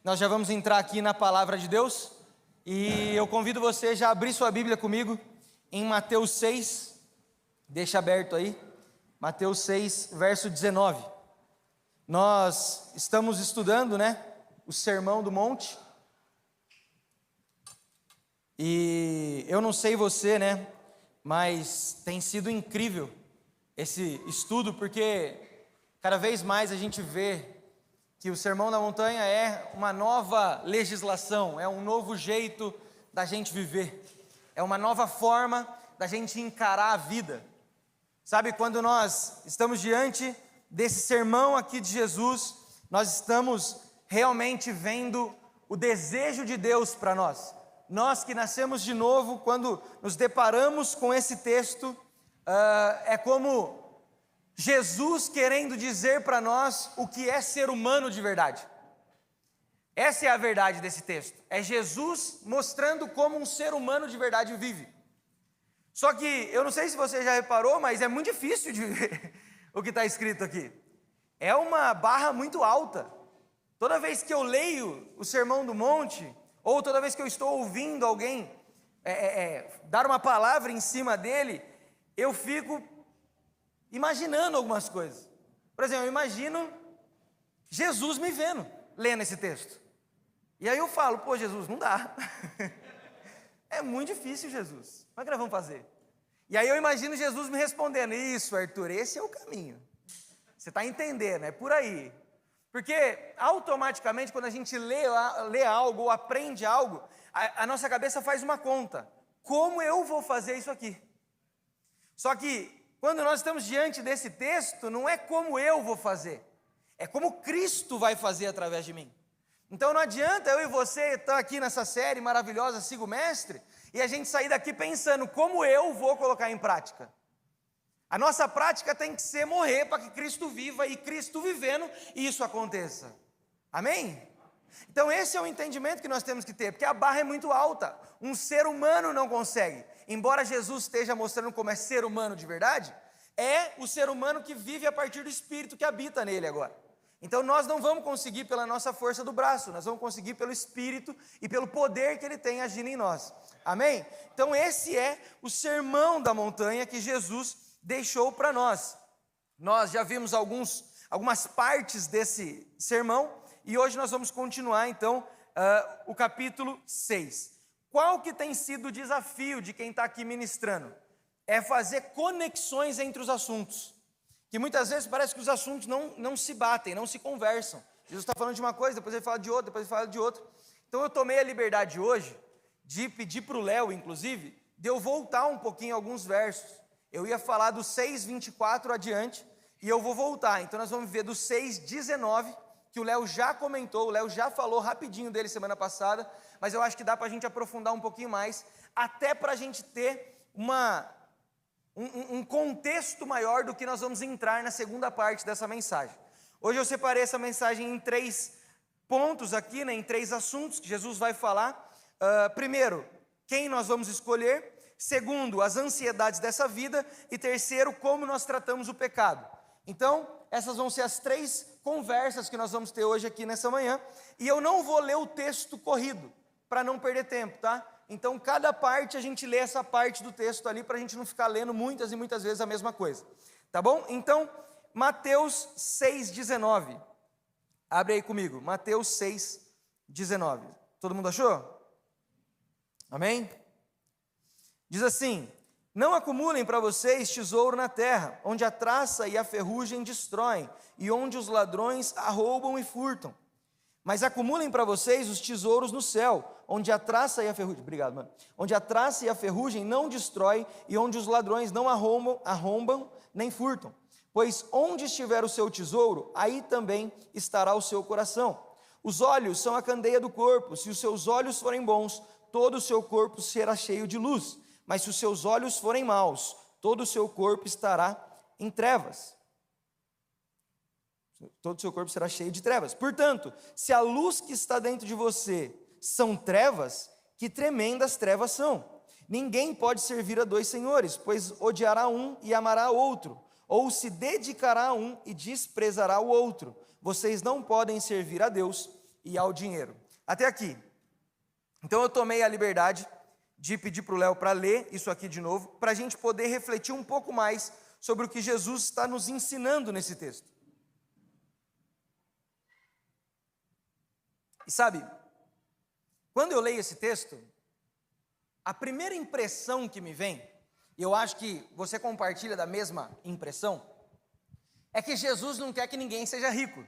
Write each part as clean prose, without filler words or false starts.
Nós já vamos entrar aqui na palavra de Deus e eu convido você já a abrir sua Bíblia comigo em Mateus 6, deixa aberto aí, Mateus 6, verso 19. Nós estamos estudando, o Sermão do Monte e eu não sei você, mas tem sido incrível esse estudo porque cada vez mais a gente vê que o Sermão da Montanha é uma nova legislação, é um novo jeito da gente viver, é uma nova forma da gente encarar a vida. Sabe, quando nós estamos diante desse sermão aqui de Jesus, nós estamos realmente vendo o desejo de Deus para nós. Nós que nascemos de novo, quando nos deparamos com esse texto, é como Jesus querendo dizer para nós o que é ser humano de verdade. Essa é a verdade desse texto. É Jesus mostrando como um ser humano de verdade vive. Só que, eu não sei se você já reparou, mas é muito difícil de ver o que está escrito aqui. É uma barra muito alta. Toda vez que eu leio o Sermão do Monte, ou toda vez que eu estou ouvindo alguém dar uma palavra em cima dele, eu fico imaginando algumas coisas. Por exemplo, eu imagino Jesus me vendo, lendo esse texto. E aí eu falo, pô, Jesus, não dá. É muito difícil, Jesus. Como é que nós vamos fazer? E aí eu imagino Jesus me respondendo, isso, Arthur, esse é o caminho. Você está entendendo, é por aí. Porque automaticamente, quando a gente lê algo ou aprende algo, a nossa cabeça faz uma conta. Como eu vou fazer isso aqui? Só que, quando nós estamos diante desse texto, não é como eu vou fazer, é como Cristo vai fazer através de mim. Então não adianta eu e você estar aqui nessa série maravilhosa, Siga o Mestre, e a gente sair daqui pensando como eu vou colocar em prática. A nossa prática tem que ser morrer para que Cristo viva e Cristo vivendo isso aconteça. Amém? Então esse é o entendimento que nós temos que ter, porque a barra é muito alta, um ser humano não consegue. Embora Jesus esteja mostrando como é ser humano de verdade, é o ser humano que vive a partir do Espírito que habita nele agora. Então nós não vamos conseguir pela nossa força do braço, nós vamos conseguir pelo Espírito e pelo poder que ele tem agindo em nós. Amém? Então esse é o Sermão da Montanha que Jesus deixou para nós. Nós já vimos algumas partes desse sermão e hoje nós vamos continuar então o capítulo 6. Qual que tem sido o desafio de quem está aqui ministrando? É fazer conexões entre os assuntos, que muitas vezes parece que os assuntos não se batem, não se conversam. Jesus está falando de uma coisa, depois ele fala de outra, depois ele fala de outra. Então eu tomei a liberdade hoje de pedir para o Léo, inclusive, de eu voltar um pouquinho alguns versos. Eu ia falar do 6:24 adiante, e eu vou voltar. Então nós vamos ver do 6:19, que o Léo já comentou, o Léo já falou rapidinho dele semana passada, mas eu acho que dá para a gente aprofundar um pouquinho mais, até para a gente ter um contexto maior do que nós vamos entrar na segunda parte dessa mensagem. Hoje eu separei essa mensagem em 3 pontos aqui, em 3 assuntos que Jesus vai falar. Primeiro, quem nós vamos escolher. Segundo, as ansiedades dessa vida. E terceiro, como nós tratamos o pecado. Então, essas vão ser as 3 conversas que nós vamos ter hoje aqui nessa manhã. E eu não vou ler o texto corrido, para não perder tempo, tá? Então, cada parte a gente lê essa parte do texto ali, para a gente não ficar lendo muitas e muitas vezes a mesma coisa. Tá bom? Então, Mateus 6:19. Abre aí comigo, Mateus 6:19. Todo mundo achou? Amém? Diz assim: não acumulem para vocês tesouro na terra, onde a traça e a ferrugem destroem, e onde os ladrões arrombam e furtam. Mas acumulem para vocês os tesouros no céu, onde a traça e a ferrugem, obrigado, mano, onde a traça e a ferrugem não destroem, e onde os ladrões não arrombam nem furtam. Pois onde estiver o seu tesouro, aí também estará o seu coração. Os olhos são a candeia do corpo. Se os seus olhos forem bons, todo o seu corpo será cheio de luz. Mas se os seus olhos forem maus, todo o seu corpo estará em trevas. Todo o seu corpo será cheio de trevas. Portanto, se a luz que está dentro de você são trevas, que tremendas trevas são. Ninguém pode servir a 2 senhores, pois odiará um e amará outro, ou se dedicará a um e desprezará o outro. Vocês não podem servir a Deus e ao dinheiro. Até aqui. Então eu tomei a liberdade de pedir para o Léo para ler isso aqui de novo, para a gente poder refletir um pouco mais sobre o que Jesus está nos ensinando nesse texto. E sabe, quando eu leio esse texto, a primeira impressão que me vem, e eu acho que você compartilha da mesma impressão, é que Jesus não quer que ninguém seja rico.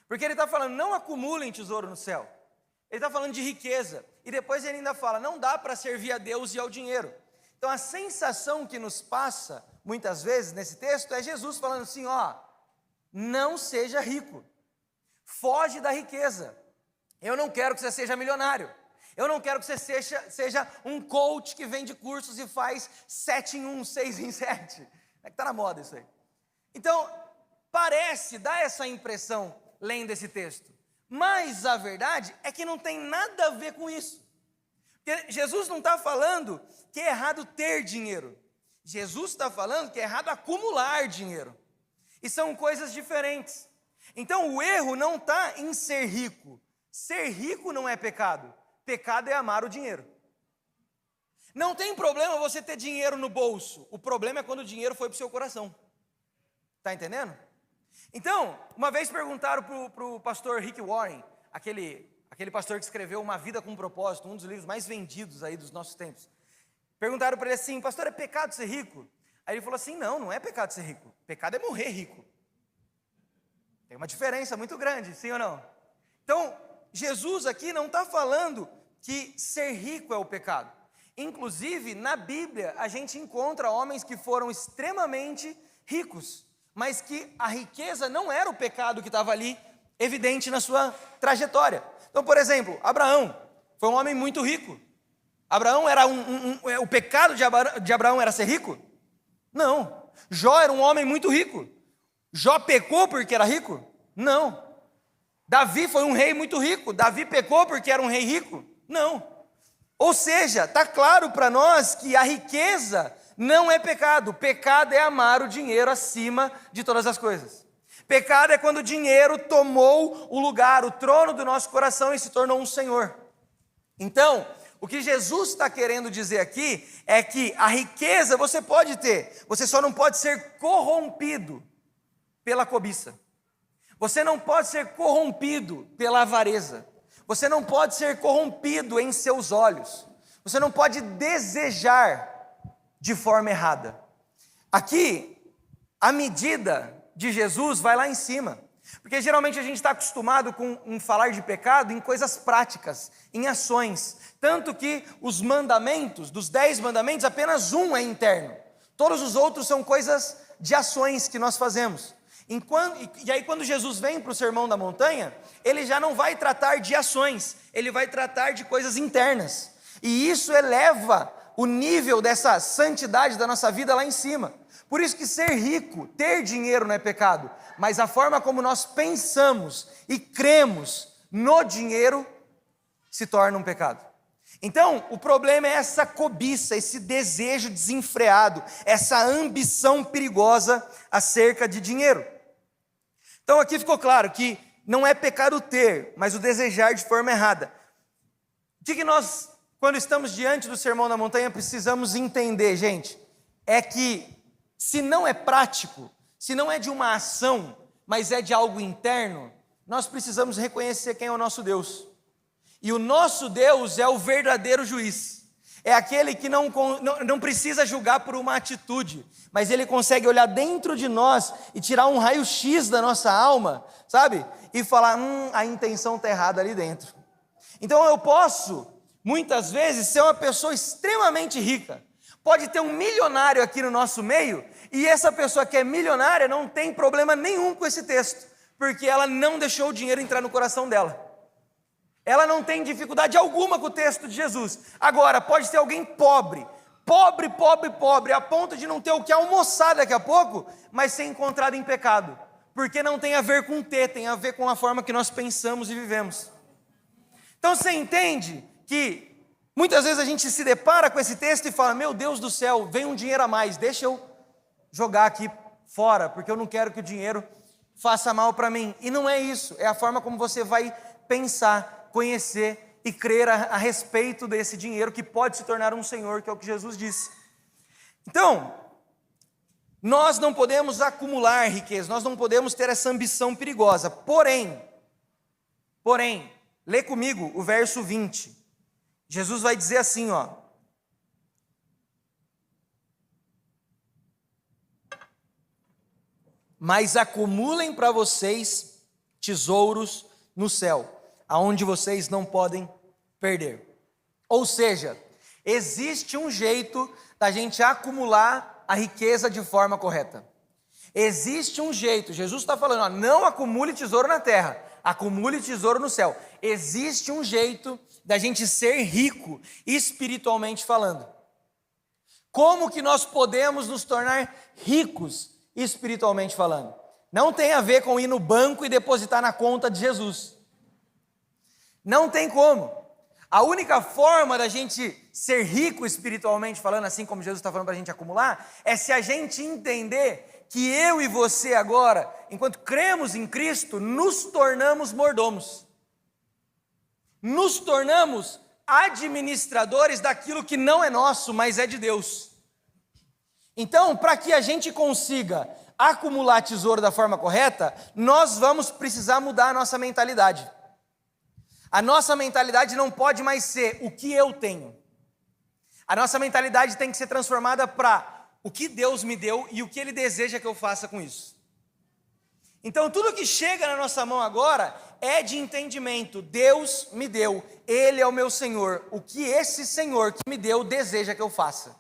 Porque ele está falando, não acumulem tesouro no céu. Ele está falando de riqueza. E depois ele ainda fala, não dá para servir a Deus e ao dinheiro. Então a sensação que nos passa, muitas vezes, nesse texto, é Jesus falando assim, não seja rico. Foge da riqueza. Eu não quero que você seja milionário. Eu não quero que você seja um coach que vende cursos e faz 7 em 1, 6 em 7. É que está na moda isso aí. Então, dá essa impressão lendo esse texto. Mas a verdade é que não tem nada a ver com isso. Porque Jesus não está falando que é errado ter dinheiro. Jesus está falando que é errado acumular dinheiro. E são coisas diferentes. Então o erro não está em ser rico. Ser rico não é pecado. Pecado é amar o dinheiro. Não tem problema você ter dinheiro no bolso. O problema é quando o dinheiro foi para o seu coração. Está entendendo? Então, uma vez perguntaram para o pastor Rick Warren, aquele pastor que escreveu Uma Vida com Propósito, um dos livros mais vendidos aí dos nossos tempos. Perguntaram para ele assim, pastor, é pecado ser rico? Aí ele falou assim, não é pecado ser rico. Pecado é morrer rico. Tem uma diferença muito grande, sim ou não? Então, Jesus aqui não está falando que ser rico é o pecado. Inclusive, na Bíblia, a gente encontra homens que foram extremamente ricos, mas que a riqueza não era o pecado que estava ali evidente na sua trajetória. Então, por exemplo, Abraão foi um homem muito rico. Abraão era o pecado de Abraão era ser rico? Não. Jó era um homem muito rico. Jó pecou porque era rico? Não. Davi foi um rei muito rico. Davi pecou porque era um rei rico? Não. Ou seja, está claro para nós que a riqueza não é pecado. Pecado é amar o dinheiro acima de todas as coisas. Pecado é quando o dinheiro tomou o lugar, o trono do nosso coração e se tornou um senhor. Então, o que Jesus está querendo dizer aqui é que a riqueza você pode ter, você só não pode ser corrompido pela cobiça. Você não pode ser corrompido pela avareza. Você não pode ser corrompido em seus olhos. Você não pode desejar de forma errada. Aqui, a medida de Jesus vai lá em cima. Porque geralmente a gente está acostumado com falar de pecado em coisas práticas, em ações. Tanto que os mandamentos, dos 10 mandamentos, apenas um é interno. Todos os outros são coisas de ações que nós fazemos. E aí quando Jesus vem para o Sermão da Montanha, ele já não vai tratar de ações, ele vai tratar de coisas internas. E isso eleva o nível dessa santidade da nossa vida lá em cima. Por isso que ser rico, ter dinheiro não é pecado, mas a forma como nós pensamos e cremos no dinheiro se torna um pecado. Então, o problema é essa cobiça, esse desejo desenfreado, essa ambição perigosa acerca de dinheiro. Então aqui ficou claro que não é pecado ter, mas o desejar de forma errada. O que nós, quando estamos diante do Sermão da Montanha, precisamos entender, gente? É que se não é prático, se não é de uma ação, mas é de algo interno, nós precisamos reconhecer quem é o nosso Deus. E o nosso Deus é o verdadeiro juiz. É aquele que não precisa julgar por uma atitude, mas ele consegue olhar dentro de nós e tirar um raio-x da nossa alma, sabe? E falar, a intenção está errada ali dentro. Então eu posso, muitas vezes, ser uma pessoa extremamente rica. Pode ter um milionário aqui no nosso meio, e essa pessoa que é milionária não tem problema nenhum com esse texto, porque ela não deixou o dinheiro entrar no coração dela. Ela não tem dificuldade alguma com o texto de Jesus. Agora, pode ser alguém pobre, a ponto de não ter o que almoçar daqui a pouco, mas ser encontrado em pecado, porque não tem a ver com ter, tem a ver com a forma que nós pensamos e vivemos. Então você entende que muitas vezes a gente se depara com esse texto e fala, meu Deus do céu, vem um dinheiro a mais, deixa eu jogar aqui fora, porque eu não quero que o dinheiro faça mal para mim. E não é isso, é a forma como você vai pensar, conhecer e crer a respeito desse dinheiro que pode se tornar um senhor, que é o que Jesus disse. Então, nós não podemos acumular riqueza, nós não podemos ter essa ambição perigosa. Porém, lê comigo o verso 20. Jesus vai dizer assim, ó: mas acumulem para vocês tesouros no céu, aonde vocês não podem perder. Ou seja, existe um jeito da gente acumular a riqueza de forma correta. Existe um jeito, Jesus está falando, ó, não acumule tesouro na terra, acumule tesouro no céu. Existe um jeito da gente ser rico espiritualmente falando. Como que nós podemos nos tornar ricos espiritualmente falando? Não tem a ver com ir no banco e depositar na conta de Jesus. Não tem como. A única forma da gente ser rico espiritualmente falando, assim como Jesus está falando para a gente acumular, é se a gente entender que eu e você agora, enquanto cremos em Cristo, nos tornamos mordomos. Nos tornamos administradores daquilo que não é nosso, mas é de Deus. Então, para que a gente consiga acumular tesouro da forma correta, nós vamos precisar mudar a nossa mentalidade. A nossa mentalidade não pode mais ser o que eu tenho. A nossa mentalidade tem que ser transformada para o que Deus me deu e o que Ele deseja que eu faça com isso. Então, tudo que chega na nossa mão agora é de entendimento. Deus me deu, Ele é o meu Senhor. O que esse Senhor que me deu deseja que eu faça.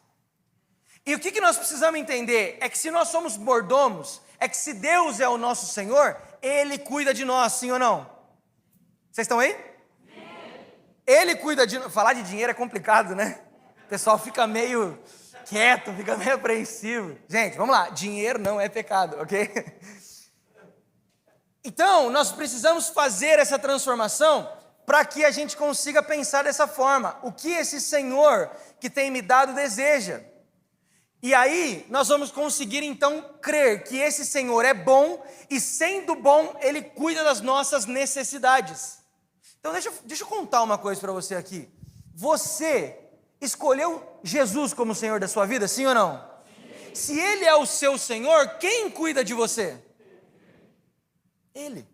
E o que nós precisamos entender é que se nós somos mordomos, é que se Deus é o nosso Senhor, Ele cuida de nós, sim ou não? Vocês estão aí? Sim. Ele cuida de nós. Falar de dinheiro é complicado, né? O pessoal fica meio quieto, fica meio apreensivo. Gente, vamos lá, dinheiro não é pecado, ok? Então, nós precisamos fazer essa transformação para que a gente consiga pensar dessa forma. O que esse Senhor que tem me dado deseja? E aí, nós vamos conseguir então crer que esse Senhor é bom e, sendo bom, Ele cuida das nossas necessidades. Então, deixa eu contar uma coisa para você aqui. Você escolheu Jesus como Senhor da sua vida, sim ou não? Sim. Se Ele é o seu Senhor, quem cuida de você? Ele.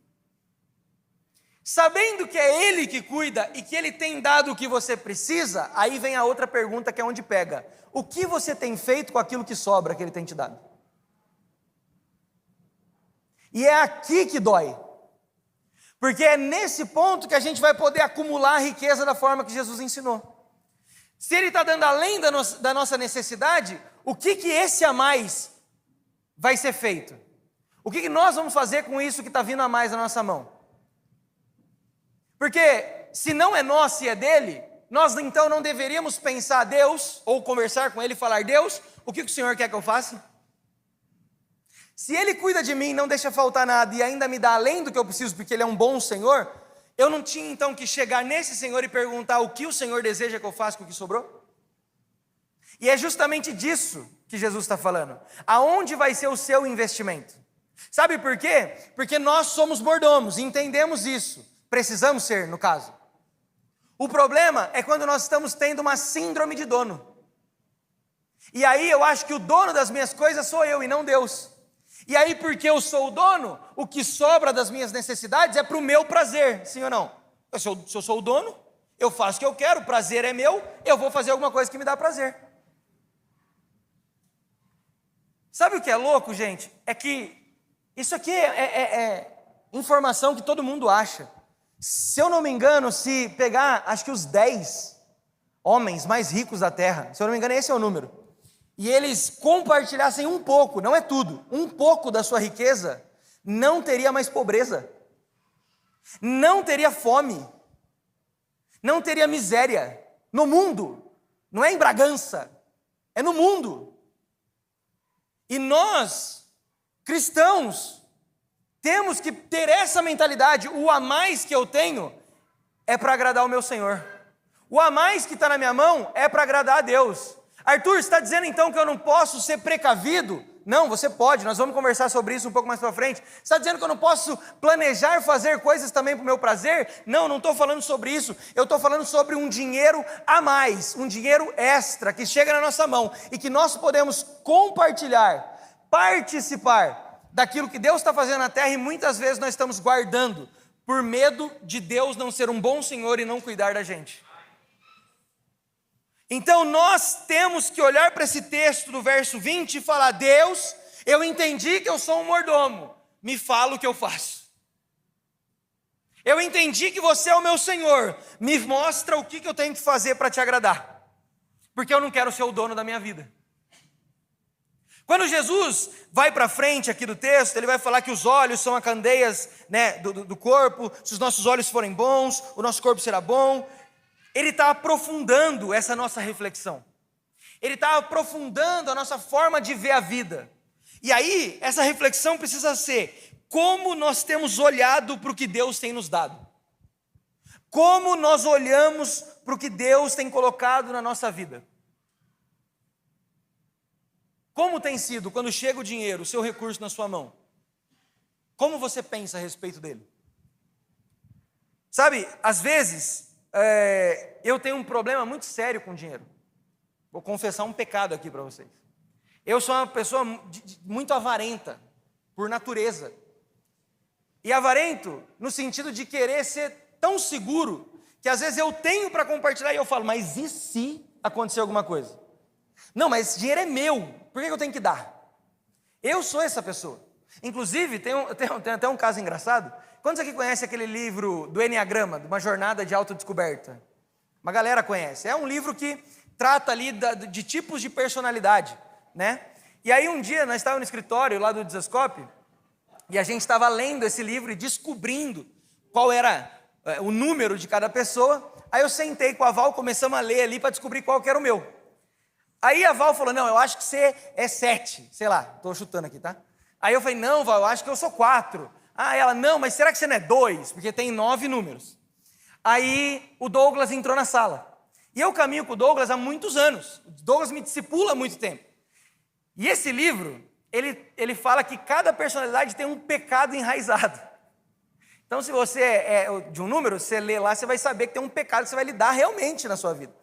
Sabendo que é Ele que cuida e que Ele tem dado o que você precisa, aí vem a outra pergunta que é onde pega. O que você tem feito com aquilo que sobra que Ele tem te dado? E é aqui que dói. Porque é nesse ponto que a gente vai poder acumular a riqueza da forma que Jesus ensinou. Se Ele está dando além da nossa necessidade, o que esse a mais vai ser feito? O que nós vamos fazer com isso que está vindo a mais na nossa mão? Porque se não é nosso e é dele, nós então não deveríamos pensar a Deus, ou conversar com Ele e falar, Deus, o que o Senhor quer que eu faça? Se Ele cuida de mim, não deixa faltar nada e ainda me dá além do que eu preciso, porque Ele é um bom Senhor, eu não tinha então que chegar nesse Senhor e perguntar o que o Senhor deseja que eu faça com o que sobrou? E é justamente disso que Jesus está falando. Aonde vai ser o seu investimento? Sabe por quê? Porque nós somos mordomos, entendemos isso. Precisamos ser, no caso. O problema é quando nós estamos tendo uma síndrome de dono. E aí eu acho que o dono das minhas coisas sou eu e não Deus. E aí porque eu sou o dono, o que sobra das minhas necessidades é para o meu prazer, sim ou não? Se eu sou o dono, eu faço o que eu quero, o prazer é meu, eu vou fazer alguma coisa que me dá prazer. Sabe o que é louco, gente? É que isso aqui é informação que todo mundo acha. Se eu não me engano, se pegar, acho que os 10 homens mais ricos da terra, se eu não me engano, esse é o número, e eles compartilhassem um pouco, não é tudo, um pouco da sua riqueza, não teria mais pobreza, não teria fome, não teria miséria no mundo, não é em Bragança, é no mundo. E nós, cristãos, temos que ter essa mentalidade. O a mais que eu tenho é para agradar o meu Senhor. O a mais que está na minha mão é para agradar a Deus. Arthur, você está dizendo então que eu não posso ser precavido? Não, você pode, nós vamos conversar sobre isso um pouco mais para frente. Você está dizendo que eu não posso planejar fazer coisas também para o meu prazer? Não, não estou falando sobre isso. Eu estou falando sobre um dinheiro a mais, um dinheiro extra que chega na nossa mão e que nós podemos compartilhar, participar daquilo que Deus está fazendo na terra e muitas vezes nós estamos guardando por medo de Deus não ser um bom Senhor e não cuidar da gente. Então nós temos que olhar para esse texto do verso 20 e falar: Deus, eu entendi que eu sou um mordomo, me fala o que eu faço. Eu entendi que você é o meu Senhor, me mostra o que eu tenho que fazer para te agradar, porque eu não quero ser o dono da minha vida. Quando Jesus vai para frente aqui do texto, ele vai falar que os olhos são as candeias, né, do corpo. Se os nossos olhos forem bons, o nosso corpo será bom. Ele está aprofundando essa nossa reflexão. Ele está aprofundando a nossa forma de ver a vida. E aí, essa reflexão precisa ser: como nós temos olhado para o que Deus tem nos dado? Como nós olhamos para o que Deus tem colocado na nossa vida? Como tem sido quando chega o dinheiro, o seu recurso na sua mão? Como você pensa a respeito dele? Sabe, às vezes, eu tenho um problema muito sério com dinheiro. Vou confessar um pecado aqui para vocês. Eu sou uma pessoa muito avarenta, por natureza. E avarento no sentido de querer ser tão seguro, que às vezes eu tenho para compartilhar e eu falo: mas e se acontecer alguma coisa? Não, mas esse dinheiro é meu, por que eu tenho que dar? Eu sou essa pessoa. Inclusive, tem até um caso engraçado. Quantos aqui conhecem aquele livro do Enneagrama, de uma jornada de autodescoberta? Uma galera conhece. É um livro que trata ali de tipos de personalidade, né? E aí um dia nós estávamos no escritório lá do Desascope, e a gente estava lendo esse livro e descobrindo qual era o número de cada pessoa. Aí eu sentei com a Val, começamos a ler ali para descobrir qual que era o meu. Aí a Val falou: não, eu acho que você é 7, sei lá, estou chutando aqui, tá? Aí eu falei: não, Val, eu acho que eu sou 4. Ah, ela: não, mas será que você não é 2? Porque tem 9 números. Aí o Douglas entrou na sala. E eu caminho com o Douglas há muitos anos. O Douglas me discipula há muito tempo. E esse livro, ele fala que cada personalidade tem um pecado enraizado. Então, se você é de um número, você lê lá, você vai saber que tem um pecado que você vai lidar realmente na sua vida.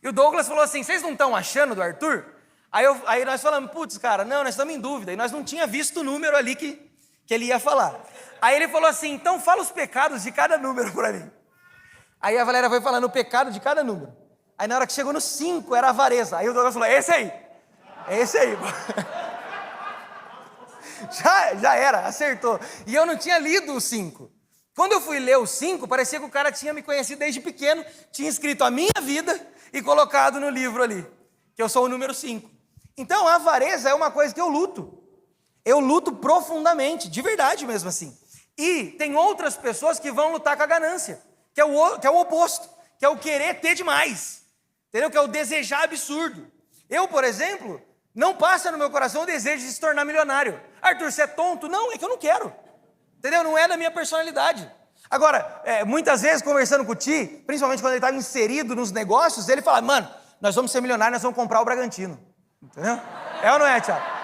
E o Douglas falou assim: vocês não estão achando do Arthur? Aí nós falamos: putz, cara, não, nós estamos em dúvida. E nós não tínhamos visto o número ali que ele ia falar. Aí ele falou assim: então fala os pecados de cada número para mim. Aí a Valéria foi falando o pecado de cada número. Aí na hora que chegou no 5 era a avareza. Aí o Douglas falou: é esse aí. É esse aí. já era, acertou. E eu não tinha lido o 5. Quando eu fui ler o 5, parecia que o cara tinha me conhecido desde pequeno, tinha escrito a minha vida e colocado no livro ali, que eu sou o número 5. Então a avareza é uma coisa que eu luto. Eu luto profundamente, de verdade mesmo assim. E tem outras pessoas que vão lutar com a ganância, que é o oposto, que é o querer ter demais, entendeu? Que é o desejar absurdo. Eu, por exemplo, não passa no meu coração o desejo de se tornar milionário. Arthur, você é tonto? Não, é que eu não quero, entendeu? Não é da minha personalidade. Agora, muitas vezes conversando com o Ti, principalmente quando ele estava inserido nos negócios, ele fala: mano, nós vamos ser milionários, nós vamos comprar o Bragantino, entendeu? É ou não é, Thiago?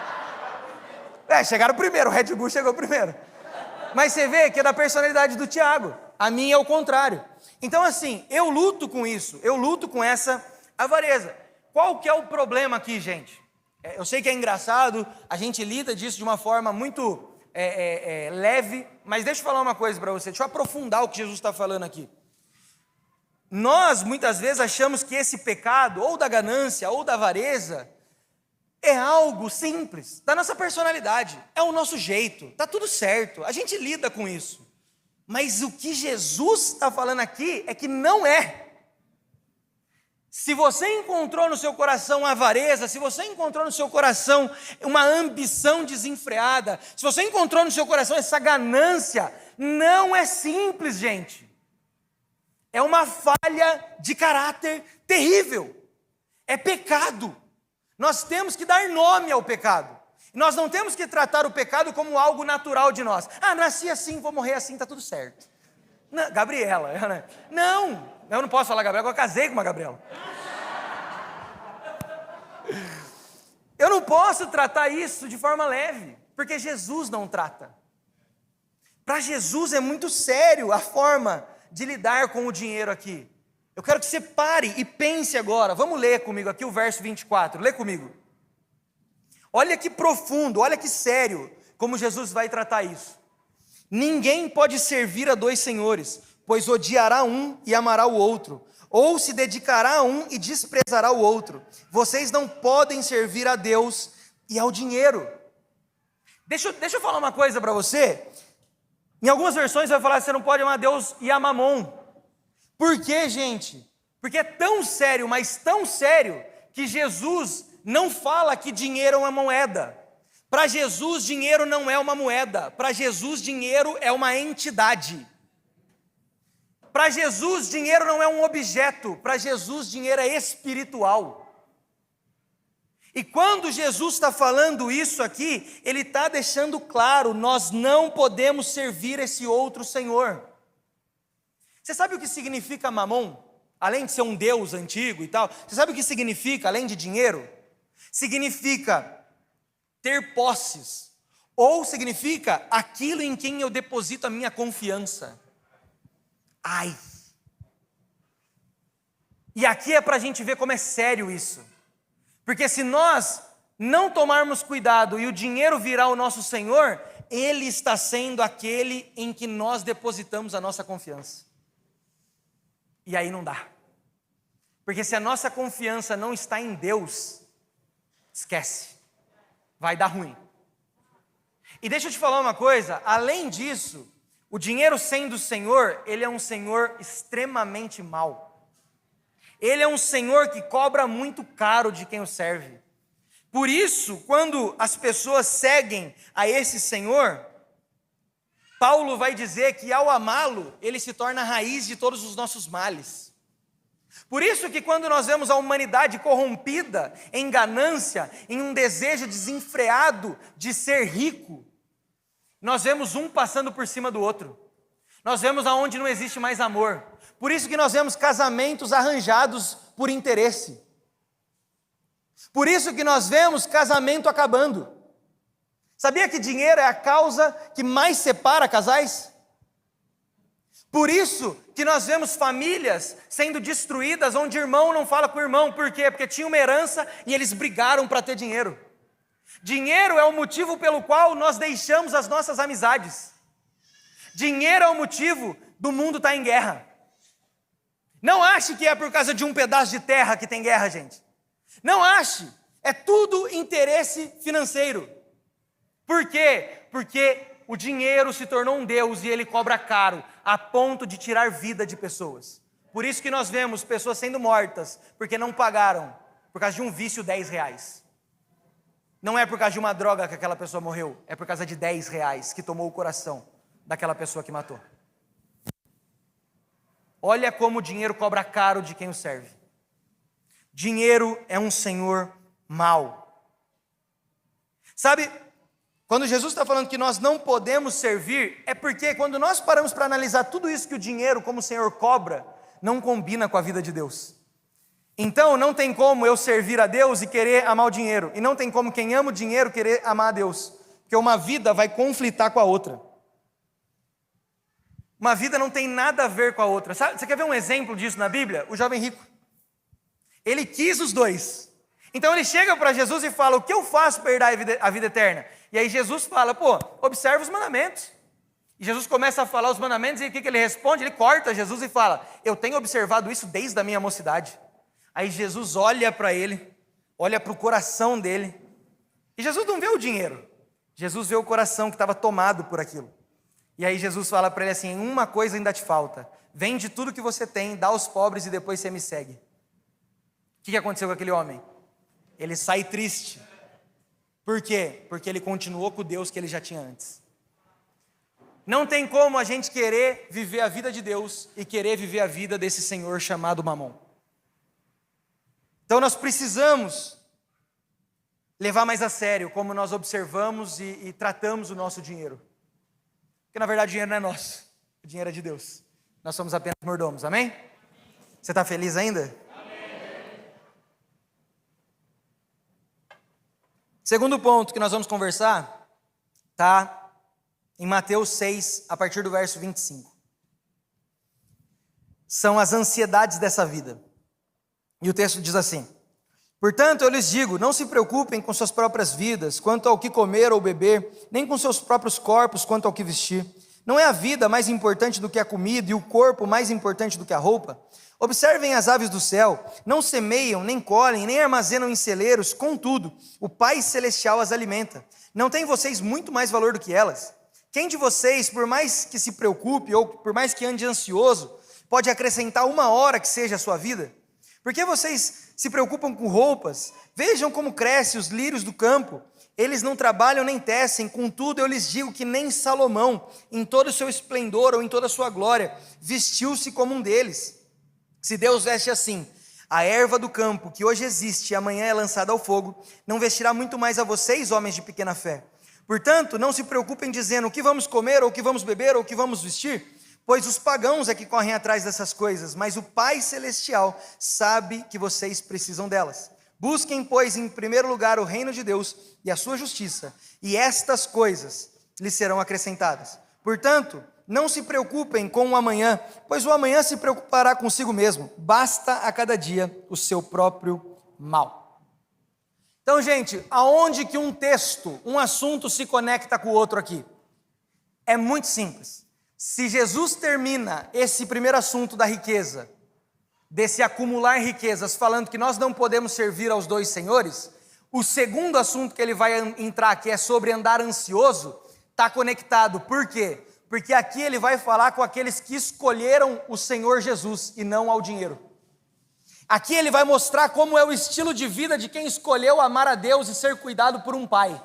Chegaram primeiro, o Red Bull chegou primeiro. Mas você vê que é da personalidade do Tiago. A minha é o contrário. Então assim, eu luto com isso. Eu luto com essa avareza. Qual que é o problema aqui, gente? Eu sei que é engraçado, a gente lida disso de uma forma muito leve. Mas deixa eu falar uma coisa para você. Deixa eu aprofundar o que Jesus está falando aqui. Nós, muitas vezes, achamos que esse pecado, ou da ganância, ou da avareza, é algo simples, da nossa personalidade, é o nosso jeito, está tudo certo, a gente lida com isso. Mas o que Jesus está falando aqui é que não é. Se você encontrou no seu coração avareza, se você encontrou no seu coração uma ambição desenfreada, se você encontrou no seu coração essa ganância, não é simples, gente. É uma falha de caráter terrível, é pecado. Nós temos que dar nome ao pecado. Nós não temos que tratar o pecado como algo natural de nós. Ah, nasci assim, vou morrer assim, está tudo certo. Não, Gabriela, né? Não, eu não posso falar Gabriela, eu casei com uma Gabriela. Eu não posso tratar isso de forma leve, porque Jesus não trata. Para Jesus é muito sério a forma de lidar com o dinheiro aqui. Eu quero que você pare e pense agora. Vamos ler comigo aqui o verso 24. Lê comigo. Olha que profundo, olha que sério como Jesus vai tratar isso. Ninguém pode servir a dois senhores, pois odiará um e amará o outro, ou se dedicará a um e desprezará o outro. Vocês não podem servir a Deus e ao dinheiro. Deixa eu falar uma coisa para você. Em algumas versões vai falar que você não pode amar a Deus e a Mamon. Por quê, gente? Porque é tão sério, mas tão sério, que Jesus não fala que dinheiro é uma moeda. Para Jesus, dinheiro não é uma moeda. Para Jesus, dinheiro é uma entidade. Para Jesus, dinheiro não é um objeto. Para Jesus, dinheiro é espiritual. E quando Jesus está falando isso aqui, Ele está deixando claro, nós não podemos servir esse outro Senhor. Você sabe o que significa Mamon? Além de ser um Deus antigo e tal, você sabe o que significa, além de dinheiro? Significa ter posses, ou significa aquilo em quem eu deposito a minha confiança. Ai! E aqui é para a gente ver como é sério isso. Porque se nós não tomarmos cuidado e o dinheiro virar o nosso Senhor, Ele está sendo aquele em que nós depositamos a nossa confiança. E aí não dá. Porque se a nossa confiança não está em Deus, esquece, vai dar ruim. E deixa eu te falar uma coisa, além disso, o dinheiro sendo o Senhor, ele é um Senhor extremamente mau. Ele é um Senhor que cobra muito caro de quem o serve. Por isso, quando as pessoas seguem a esse Senhor, Paulo vai dizer que ao amá-lo, ele se torna a raiz de todos os nossos males. Por isso que quando nós vemos a humanidade corrompida em ganância, em um desejo desenfreado de ser rico, nós vemos um passando por cima do outro. Nós vemos aonde não existe mais amor. Por isso que nós vemos casamentos arranjados por interesse. Por isso que nós vemos casamento acabando. Sabia que dinheiro é a causa que mais separa casais? Por isso que nós vemos famílias sendo destruídas onde irmão não fala com o irmão. Por quê? Porque tinha uma herança e eles brigaram para ter dinheiro. Dinheiro é o motivo pelo qual nós deixamos as nossas amizades. Dinheiro é o motivo do mundo estar em guerra. Não ache que é por causa de um pedaço de terra que tem guerra, gente. Não ache. É tudo interesse financeiro. Por quê? Porque o dinheiro se tornou um Deus e ele cobra caro, a ponto de tirar vida de pessoas. Por isso que nós vemos pessoas sendo mortas, porque não pagaram, por causa de um vício R$10. Não é por causa de uma droga que aquela pessoa morreu, é por causa de R$10 que tomou o coração daquela pessoa que matou. Olha como o dinheiro cobra caro de quem o serve. Dinheiro é um senhor mau. Sabe, quando Jesus está falando que nós não podemos servir, é porque quando nós paramos para analisar tudo isso que o dinheiro, como o Senhor cobra, não combina com a vida de Deus. Então não tem como eu servir a Deus e querer amar o dinheiro. E não tem como quem ama o dinheiro querer amar a Deus. Porque uma vida vai conflitar com a outra. Uma vida não tem nada a ver com a outra. Sabe, você quer ver um exemplo disso na Bíblia? O jovem rico. Ele quis os dois. Então ele chega para Jesus e fala, o que eu faço para herdar a vida eterna? E aí Jesus fala, observa os mandamentos. E Jesus começa a falar os mandamentos e o que ele responde? Ele corta Jesus e fala, eu tenho observado isso desde a minha mocidade. Aí Jesus olha para ele, olha para o coração dele. E Jesus não vê o dinheiro. Jesus vê o coração que estava tomado por aquilo. E aí Jesus fala para ele assim, uma coisa ainda te falta. Vende tudo que você tem, dá aos pobres e depois você me segue. O que aconteceu com aquele homem? Ele sai triste. Por quê? Porque ele continuou com o Deus que ele já tinha antes. Não tem como a gente querer viver a vida de Deus e querer viver a vida desse senhor chamado Mamon. Então nós precisamos levar mais a sério como nós observamos e tratamos o nosso dinheiro. Porque na verdade o dinheiro não é nosso, o dinheiro é de Deus. Nós somos apenas mordomos, amém? Você está feliz ainda? Segundo ponto que nós vamos conversar, está em Mateus 6, a partir do verso 25. São as ansiedades dessa vida. E o texto diz assim: portanto, eu lhes digo, não se preocupem com suas próprias vidas, quanto ao que comer ou beber, nem com seus próprios corpos, quanto ao que vestir. Não é a vida mais importante do que a comida, e o corpo mais importante do que a roupa? Observem as aves do céu, não semeiam, nem colhem, nem armazenam em celeiros, contudo, o Pai Celestial as alimenta. Não têm vocês muito mais valor do que elas? Quem de vocês, por mais que se preocupe, ou por mais que ande ansioso, pode acrescentar uma hora que seja a sua vida? Por que vocês se preocupam com roupas? Vejam como crescem os lírios do campo. Eles não trabalham nem tecem, contudo eu lhes digo que nem Salomão, em todo o seu esplendor ou em toda a sua glória, vestiu-se como um deles. Se Deus veste assim a erva do campo, que hoje existe e amanhã é lançada ao fogo, não vestirá muito mais a vocês, homens de pequena fé. Portanto, não se preocupem dizendo o que vamos comer, ou o que vamos beber, ou o que vamos vestir, pois os pagãos é que correm atrás dessas coisas, mas o Pai Celestial sabe que vocês precisam delas. Busquem, pois, em primeiro lugar o reino de Deus e a sua justiça, e estas coisas lhes serão acrescentadas. Portanto, não se preocupem com o amanhã, pois o amanhã se preocupará consigo mesmo. Basta a cada dia o seu próprio mal. Então, gente, aonde que um texto, um assunto se conecta com o outro aqui? É muito simples. Se Jesus termina esse primeiro assunto da riqueza, desse acumular riquezas, falando que nós não podemos servir aos dois senhores, o segundo assunto que ele vai entrar, que é sobre andar ansioso, está conectado. Por quê? Porque aqui ele vai falar com aqueles que escolheram o Senhor Jesus e não ao dinheiro. Aqui ele vai mostrar como é o estilo de vida de quem escolheu amar a Deus e ser cuidado por um pai,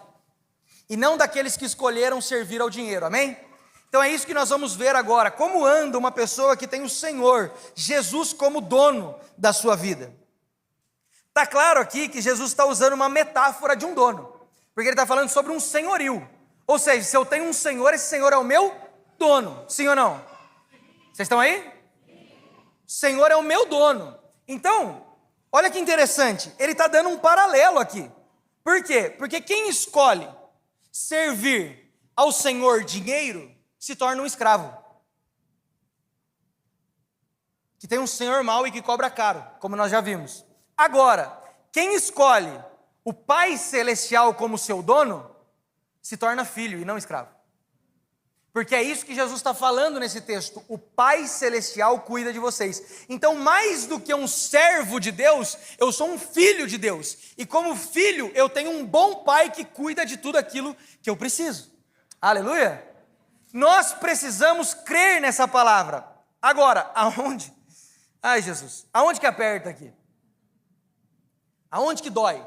e não daqueles que escolheram servir ao dinheiro, amém? Então é isso que nós vamos ver agora, como anda uma pessoa que tem o Senhor, Jesus, como dono da sua vida. Está claro aqui que Jesus está usando uma metáfora de um dono, porque ele está falando sobre um senhorio, ou seja, se eu tenho um senhor, esse senhor é o meu dono, sim ou não? Vocês estão aí? O Senhor é o meu dono. Então, olha que interessante, ele está dando um paralelo aqui. Por quê? Porque quem escolhe servir ao Senhor dinheiro, se torna um escravo, que tem um senhor mau e que cobra caro, como nós já vimos. Agora, quem escolhe o Pai Celestial como seu dono, se torna filho e não escravo. Porque é isso que Jesus está falando nesse texto, o Pai Celestial cuida de vocês. Então, mais do que um servo de Deus, eu sou um filho de Deus, e como filho, eu tenho um bom pai que cuida de tudo aquilo que eu preciso. Aleluia! Nós precisamos crer nessa palavra. Agora, aonde? Ai, Jesus, aonde que aperta aqui? Aonde que dói?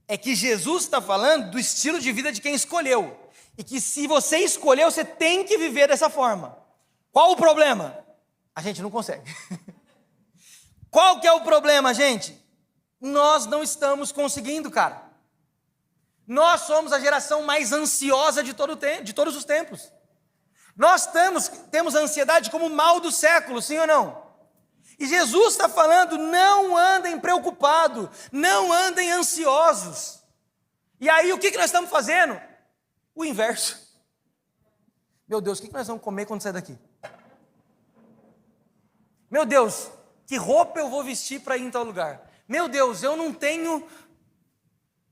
É que Jesus está falando do estilo de vida de quem escolheu. E que se você escolheu, você tem que viver dessa forma. Qual o problema? A gente não consegue. Qual que é o problema, gente? Nós não estamos conseguindo, cara. Nós somos a geração mais ansiosa de todos os tempos. Nós temos a ansiedade como o mal do século, sim ou não? E Jesus está falando, não andem preocupados, não andem ansiosos. E aí o que nós estamos fazendo? O inverso. Meu Deus, o que nós vamos comer quando sair daqui? Meu Deus, que roupa eu vou vestir para ir em tal lugar? Meu Deus, eu não tenho... Você